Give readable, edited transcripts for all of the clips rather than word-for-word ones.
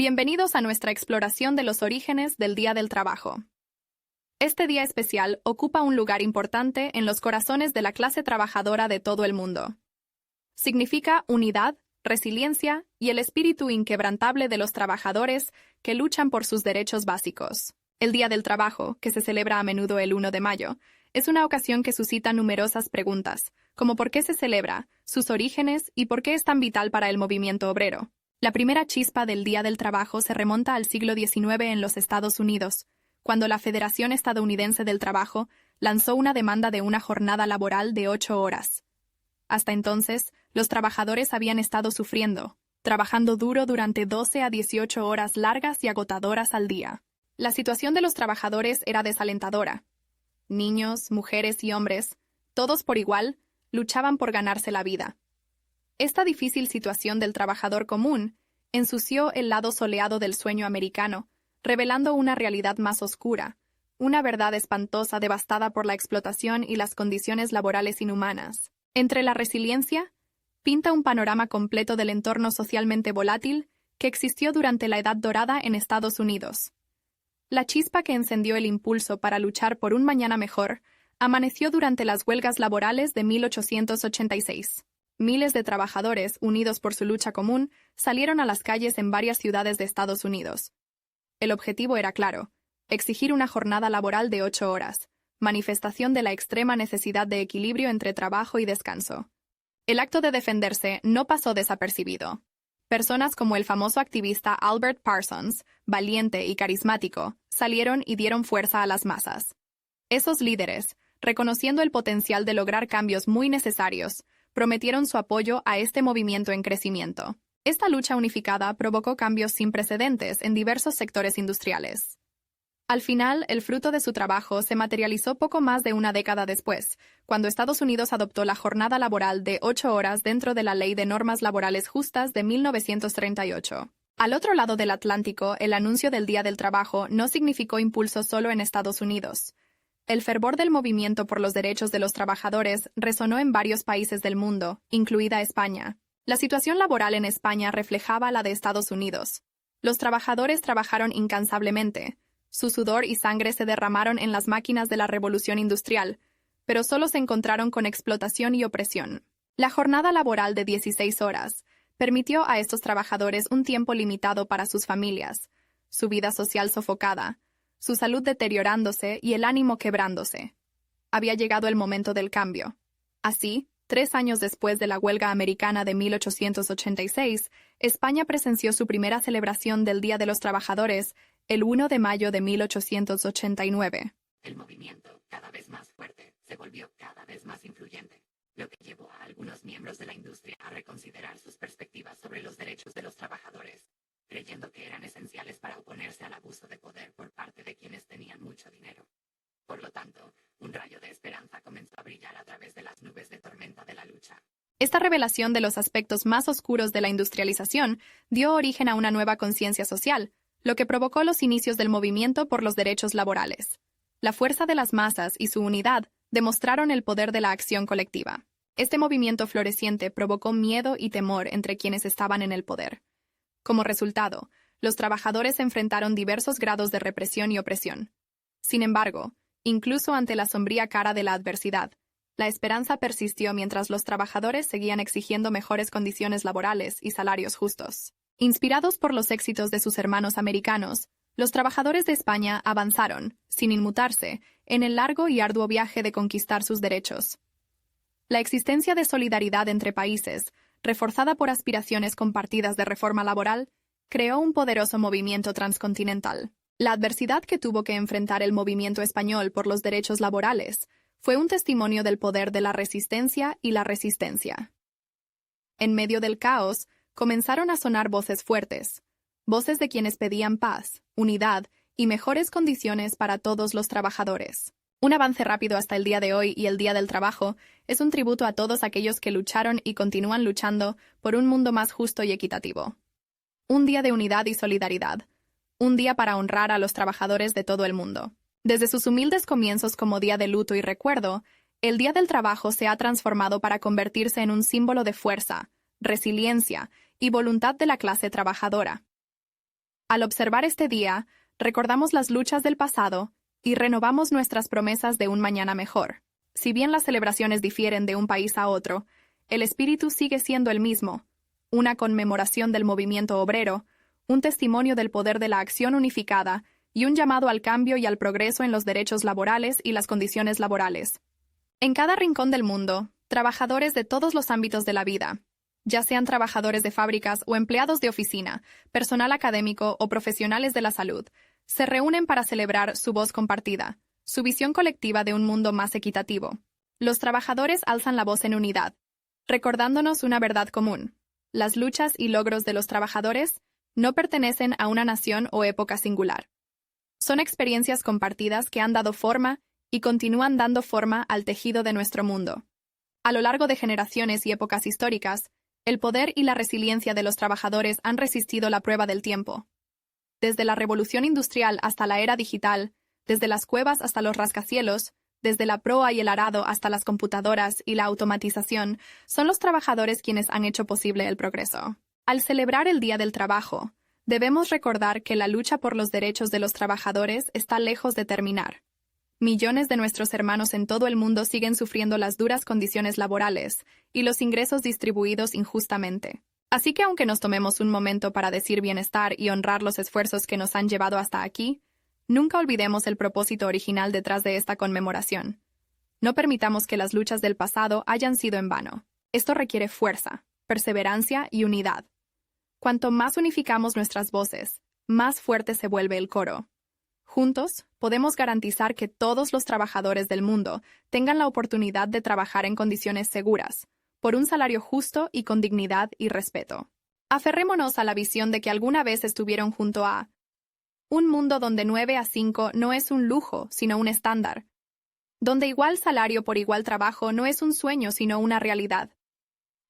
Bienvenidos a nuestra exploración de los orígenes del Día del Trabajo. Este día especial ocupa un lugar importante en los corazones de la clase trabajadora de todo el mundo. Significa unidad, resiliencia y el espíritu inquebrantable de los trabajadores que luchan por sus derechos básicos. El Día del Trabajo, que se celebra a menudo el 1 de mayo, es una ocasión que suscita numerosas preguntas, como por qué se celebra, sus orígenes y por qué es tan vital para el movimiento obrero. La primera chispa del Día del Trabajo se remonta al siglo XIX en los Estados Unidos, cuando la Federación Estadounidense del Trabajo lanzó una demanda de una jornada laboral de 8 horas. Hasta entonces, los trabajadores habían estado sufriendo, trabajando duro durante 12 a 18 horas largas y agotadoras al día. La situación de los trabajadores era desalentadora. Niños, mujeres y hombres, todos por igual, luchaban por ganarse la vida. Esta difícil situación del trabajador común ensució el lado soleado del sueño americano, revelando una realidad más oscura, una verdad espantosa devastada por la explotación y las condiciones laborales inhumanas. Entre la resiliencia, pinta un panorama completo del entorno socialmente volátil que existió durante la Edad Dorada en Estados Unidos. La chispa que encendió el impulso para luchar por un mañana mejor amaneció durante las huelgas laborales de 1886. Miles de trabajadores, unidos por su lucha común, salieron a las calles en varias ciudades de Estados Unidos. El objetivo era claro: exigir una jornada laboral de 8 horas, manifestación de la extrema necesidad de equilibrio entre trabajo y descanso. El acto de defenderse no pasó desapercibido. Personas como el famoso activista Albert Parsons, valiente y carismático, salieron y dieron fuerza a las masas. Esos líderes, reconociendo el potencial de lograr cambios muy necesarios, prometieron su apoyo a este movimiento en crecimiento. Esta lucha unificada provocó cambios sin precedentes en diversos sectores industriales. Al final, el fruto de su trabajo se materializó poco más de una década después, cuando Estados Unidos adoptó la jornada laboral de 8 horas dentro de la Ley de Normas Laborales Justas de 1938. Al otro lado del Atlántico, el anuncio del Día del Trabajo no significó impulso solo en Estados Unidos. El fervor del movimiento por los derechos de los trabajadores resonó en varios países del mundo, incluida España. La situación laboral en España reflejaba la de Estados Unidos. Los trabajadores trabajaron incansablemente. Su sudor y sangre se derramaron en las máquinas de la revolución industrial, pero solo se encontraron con explotación y opresión. La jornada laboral de 16 horas permitió a estos trabajadores un tiempo limitado para sus familias, su vida social sofocada, su salud deteriorándose y el ánimo quebrándose. Había llegado el momento del cambio. Así, 3 años después de la huelga americana de 1886, España presenció su primera celebración del Día de los Trabajadores el 1 de mayo de 1889. El movimiento, cada vez más fuerte, se volvió cada vez más influyente, lo que llevó a algunos miembros de la industria a reconsiderar sus perspectivas sobre los derechos de los trabajadores, creyendo que eran esenciales para oponerse al abuso de poder por parte de quienes tenían mucho dinero. Por lo tanto, un rayo de esperanza comenzó a brillar a través de las nubes de tormenta de la lucha. Esta revelación de los aspectos más oscuros de la industrialización dio origen a una nueva conciencia social, lo que provocó los inicios del movimiento por los derechos laborales. La fuerza de las masas y su unidad demostraron el poder de la acción colectiva. Este movimiento floreciente provocó miedo y temor entre quienes estaban en el poder. Como resultado, los trabajadores enfrentaron diversos grados de represión y opresión. Sin embargo, incluso ante la sombría cara de la adversidad, la esperanza persistió mientras los trabajadores seguían exigiendo mejores condiciones laborales y salarios justos. Inspirados por los éxitos de sus hermanos americanos, los trabajadores de España avanzaron, sin inmutarse, en el largo y arduo viaje de conquistar sus derechos. La existencia de solidaridad entre países, reforzada por aspiraciones compartidas de reforma laboral, creó un poderoso movimiento transcontinental. La adversidad que tuvo que enfrentar el movimiento español por los derechos laborales fue un testimonio del poder de la resistencia y la resistencia. En medio del caos, comenzaron a sonar voces fuertes, voces de quienes pedían paz, unidad y mejores condiciones para todos los trabajadores. Un avance rápido hasta el día de hoy y el Día del Trabajo es un tributo a todos aquellos que lucharon y continúan luchando por un mundo más justo y equitativo. Un día de unidad y solidaridad. Un día para honrar a los trabajadores de todo el mundo. Desde sus humildes comienzos como día de luto y recuerdo, el Día del Trabajo se ha transformado para convertirse en un símbolo de fuerza, resiliencia y voluntad de la clase trabajadora. Al observar este día, recordamos las luchas del pasado y renovamos nuestras promesas de un mañana mejor. Si bien las celebraciones difieren de un país a otro, el espíritu sigue siendo el mismo, una conmemoración del movimiento obrero, un testimonio del poder de la acción unificada y un llamado al cambio y al progreso en los derechos laborales y las condiciones laborales. En cada rincón del mundo, trabajadores de todos los ámbitos de la vida, ya sean trabajadores de fábricas o empleados de oficina, personal académico o profesionales de la salud, se reúnen para celebrar su voz compartida, su visión colectiva de un mundo más equitativo. Los trabajadores alzan la voz en unidad, recordándonos una verdad común. Las luchas y logros de los trabajadores no pertenecen a una nación o época singular. Son experiencias compartidas que han dado forma y continúan dando forma al tejido de nuestro mundo. A lo largo de generaciones y épocas históricas, el poder y la resiliencia de los trabajadores han resistido la prueba del tiempo. Desde la revolución industrial hasta la era digital, desde las cuevas hasta los rascacielos, desde la proa y el arado hasta las computadoras y la automatización, son los trabajadores quienes han hecho posible el progreso. Al celebrar el Día del Trabajo, debemos recordar que la lucha por los derechos de los trabajadores está lejos de terminar. Millones de nuestros hermanos en todo el mundo siguen sufriendo las duras condiciones laborales y los ingresos distribuidos injustamente. Así que aunque nos tomemos un momento para decir bienestar y honrar los esfuerzos que nos han llevado hasta aquí, nunca olvidemos el propósito original detrás de esta conmemoración. No permitamos que las luchas del pasado hayan sido en vano. Esto requiere fuerza, perseverancia y unidad. Cuanto más unificamos nuestras voces, más fuerte se vuelve el coro. Juntos, podemos garantizar que todos los trabajadores del mundo tengan la oportunidad de trabajar en condiciones seguras, por un salario justo y con dignidad y respeto. Aferrémonos a la visión de que alguna vez estuvieron junto a un mundo donde 9 a 5 no es un lujo, sino un estándar, donde igual salario por igual trabajo no es un sueño, sino una realidad,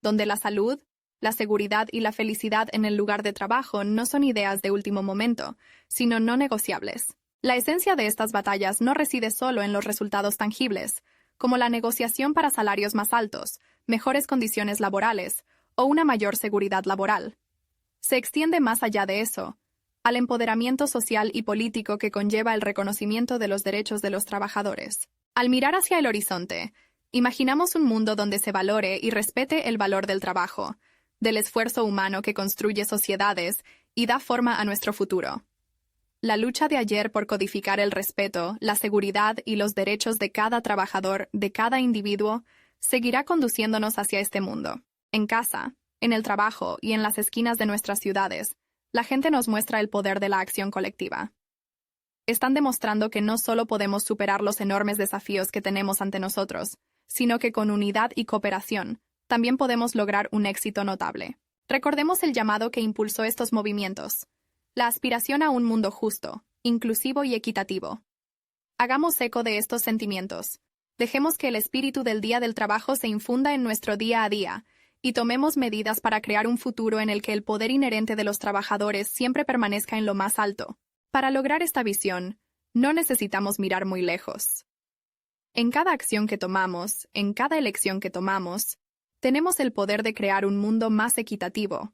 donde la salud, la seguridad y la felicidad en el lugar de trabajo no son ideas de último momento, sino no negociables. La esencia de estas batallas no reside solo en los resultados tangibles, como la negociación para salarios más altos, mejores condiciones laborales o una mayor seguridad laboral. Se extiende más allá de eso, al empoderamiento social y político que conlleva el reconocimiento de los derechos de los trabajadores. Al mirar hacia el horizonte, imaginamos un mundo donde se valore y respete el valor del trabajo, del esfuerzo humano que construye sociedades y da forma a nuestro futuro. La lucha de ayer por codificar el respeto, la seguridad y los derechos de cada trabajador, de cada individuo, seguirá conduciéndonos hacia este mundo. En casa, en el trabajo y en las esquinas de nuestras ciudades, la gente nos muestra el poder de la acción colectiva. Están demostrando que no solo podemos superar los enormes desafíos que tenemos ante nosotros, sino que con unidad y cooperación también podemos lograr un éxito notable. Recordemos el llamado que impulsó estos movimientos: la aspiración a un mundo justo, inclusivo y equitativo. Hagamos eco de estos sentimientos. Dejemos que el espíritu del Día del Trabajo se infunda en nuestro día a día y tomemos medidas para crear un futuro en el que el poder inherente de los trabajadores siempre permanezca en lo más alto. Para lograr esta visión, no necesitamos mirar muy lejos. En cada acción que tomamos, en cada elección que tomamos, tenemos el poder de crear un mundo más equitativo,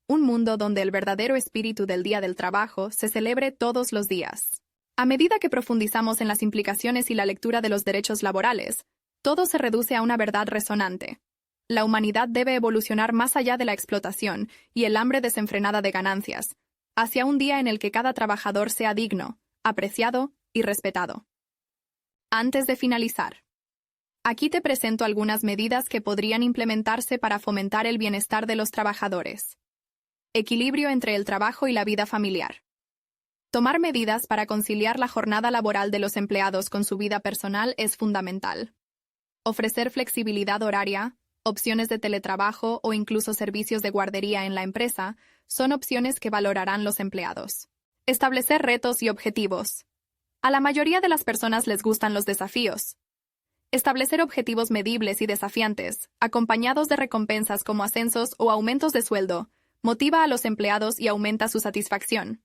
un mundo donde el verdadero espíritu del Día del Trabajo se celebre todos los días. A medida que profundizamos en las implicaciones y la lectura de los derechos laborales, todo se reduce a una verdad resonante. La humanidad debe evolucionar más allá de la explotación y el hambre desenfrenada de ganancias, hacia un día en el que cada trabajador sea digno, apreciado y respetado. Antes de finalizar, aquí te presento algunas medidas que podrían implementarse para fomentar el bienestar de los trabajadores. Equilibrio entre el trabajo y la vida familiar. Tomar medidas para conciliar la jornada laboral de los empleados con su vida personal es fundamental. Ofrecer flexibilidad horaria, opciones de teletrabajo o incluso servicios de guardería en la empresa son opciones que valorarán los empleados. Establecer retos y objetivos. A la mayoría de las personas les gustan los desafíos. Establecer objetivos medibles y desafiantes, acompañados de recompensas como ascensos o aumentos de sueldo, motiva a los empleados y aumenta su satisfacción.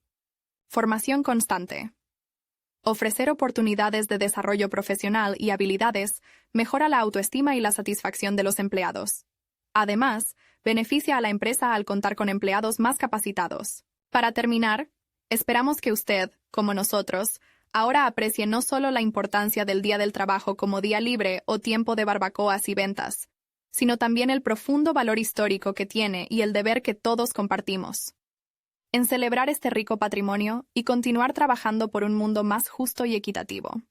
Formación constante. Ofrecer oportunidades de desarrollo profesional y habilidades mejora la autoestima y la satisfacción de los empleados. Además, beneficia a la empresa al contar con empleados más capacitados. Para terminar, Esperamos que usted, como nosotros, ahora aprecie no solo la importancia del Día del Trabajo como día libre o tiempo de barbacoas y ventas, sino también el profundo valor histórico que tiene y el deber que todos compartimos en celebrar este rico patrimonio y continuar trabajando por un mundo más justo y equitativo.